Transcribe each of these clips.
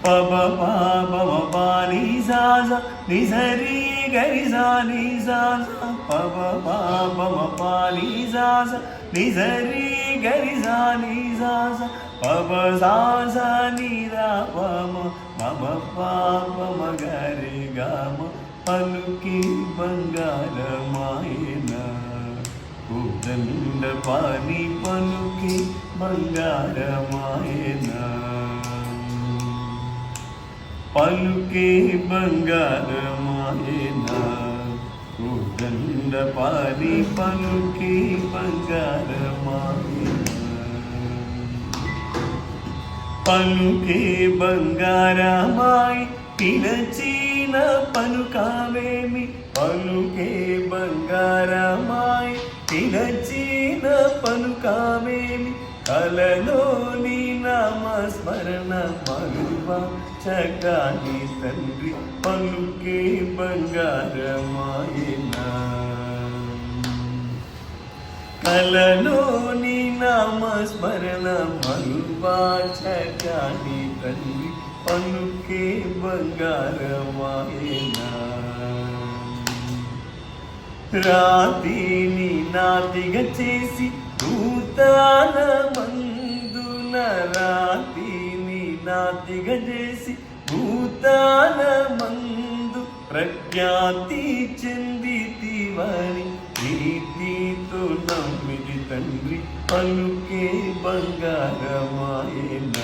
పబ పాపమ పాని సాజ నిజరి గరి సాని సాజ పబ పాపమ పాని సాజ నిజరి గరి సాని సాజ పబ సాజ నిరాపమ మమ పాపమ గరి గమ పలుకి బంగారమాయన ఉదండ పాని పలుకి బంగారమాయన పలుకే బంగారమాయన ఉదండ పాని పలుకే బంగారమాయన పలుకే బంగారమాయి పిలచిన పలుకావేమి పలుకే బంగారమాయి పిలచిన పలుకావేమి కలలోని నామస్మరణ మరువ చగాని తండ్రి పలుకే బంగారమాయన కలలోని నామస్మరణ మరువ చగాని తండ్రి పలుకే బంగారమాయన రాతిని నాతిగా చేసి భూతాల మందున రాతిని నాతిగా చేసి భూతాల మందు ప్రఖ్యాతి చెందితివని ప్రీతితో నమ్మిది తండ్రి పలుకే బంగారమాయన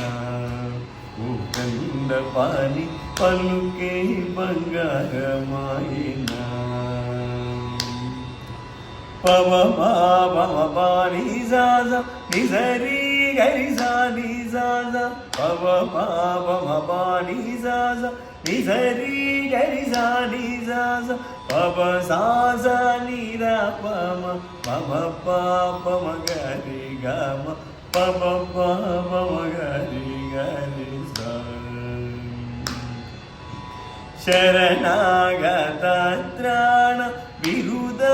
ఉకండ పాని పలుకే బంగారమాయన పవ పాపమ పాని సాజ నిజరి గరి సాని సాజ పవ పాపమ పాని సాజ నిజరి గరి సాని సాజ పవ సాజ నిరాపమ మమ పాపమ గరి గమ పవ పాపమ గరి గరి సా శరణాగత త్రాణ విరుదాంకితుడవుగామ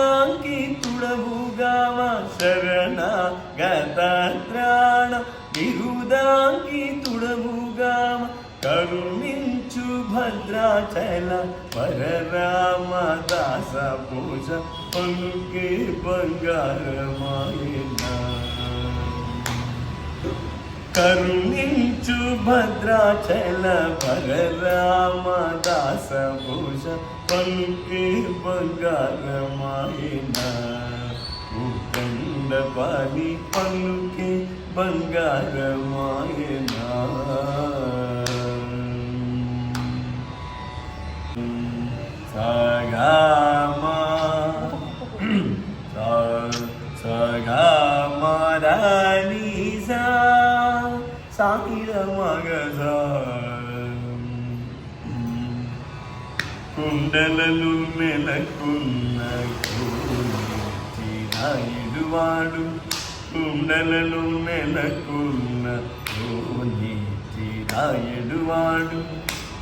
శరణాగత త్రాణ విరుదాంకితుడవుగామ కరుణించు భద్రాచల పరరామదాస పూజ పలుకే బంగారమాయన కరుణించు భద్రాచల పరరామదాస భూష పలుకే బంగారమాయన ఉకండ పాని పలుకే బంగారమాయన సగామా సగామదాని సా సాగిర మగజ కుండలలు నెలకున్న చిరాయుడువాడు కుండలలో నెలకున్న చిరాయుడువాడు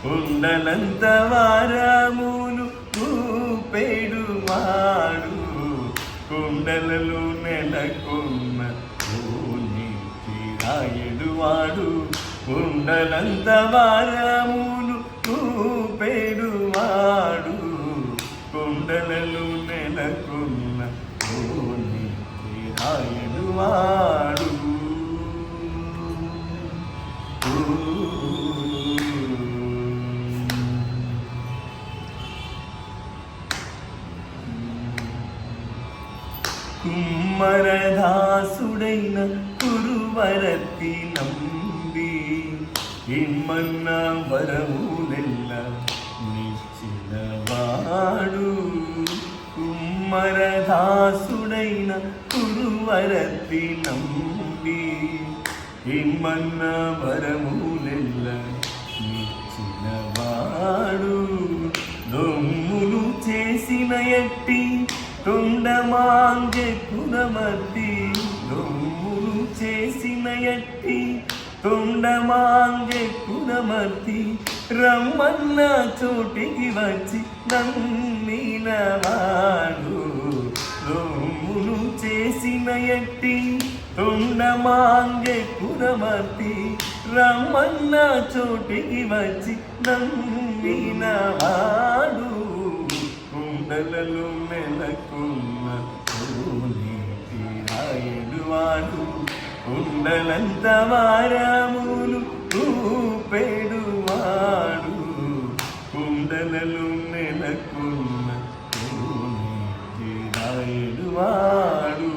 కుండలంత వారములు ఊపేడువాడు కుండలలో నెలకున్న చిరాయుడువాడు కుండలంత వారములు ఊపేడువాడు కుండలలో నెలకున్న చిరాయుడువాడు కుమ్మరదాసుడైన కురువరతి నంబి ఇమ్మన్న వరములెల్ల నిశ్చినవాడు కుమ్మరదాసుడైన కురువరతి నంబి ఇమ్మన్న వరములెల్ల నిశ్చినవాడు దొమ్ములు చేసిన ఎట్టి తొండమాంగె కునమర్తి దొమ్ములు చేసిన ఎట్టి తొండమాంగె కునమర్తి రమ్మన్న చోటికి వచ్చి నమ్మినవాడు దొమ్ములు చేసిన ఎట్టి తొండమాంగే కురమర్తి రమ్మన్న చోటికి వచ్చి నమ్మినవాడు కుండలలో మెలకున్న కోనేటి రాయుడువాడు కుండలంత వారములు ఊపెడువాడు కుండలలో మెలకున్న కోనేటి రాయుడువాడు